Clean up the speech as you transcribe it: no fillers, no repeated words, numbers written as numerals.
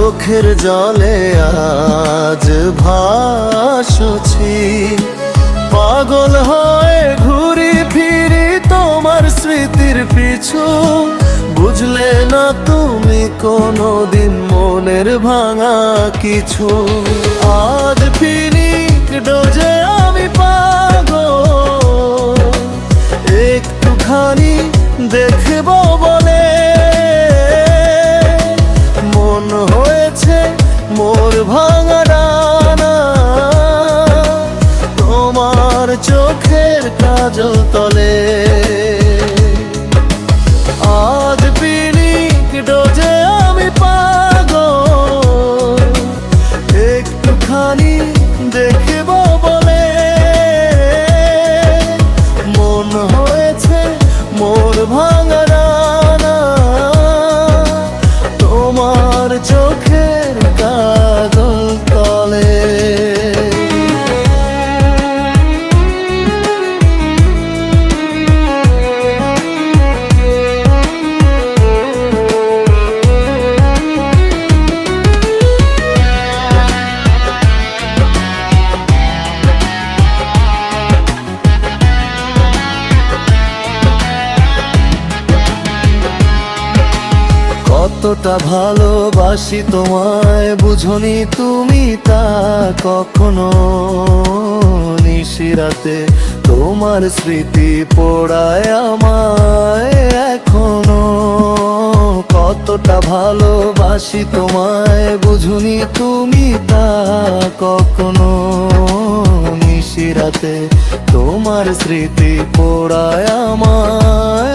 চোখের জলে আজ ভাসছি, পাগল হয়ে ঘুরি ফিরি তোমার স্মৃতির পিছু। বুঝলে না তুমি কোনোদিন মনের ভাঙা কিছু। আজ ফিনিক ডোজে আমি পাগল, একটুখানি দেখবো বলে মন হয়েছে মোর ভাঙা ডানা, তোমার চোখের কাজল তলে। আজ পিনিক ডোজে আমি পাগল, একটুখানি দেখব বলে মন হয়েছে মোর ভাঙা ডানা, তোমার চোখের কাজল তলে। কতটা ভালোবাসি তোমায় বুঝনি তুমি তা কখনো। নিশিরাতে তোমার স্মৃতি পোড়ায় আমায় এখনো। কতটা ভালোবাসি তোমায় বুঝনি তুমি তা কখনো। নিশিরাতে তোমার স্মৃতি পোড়ায় আমায়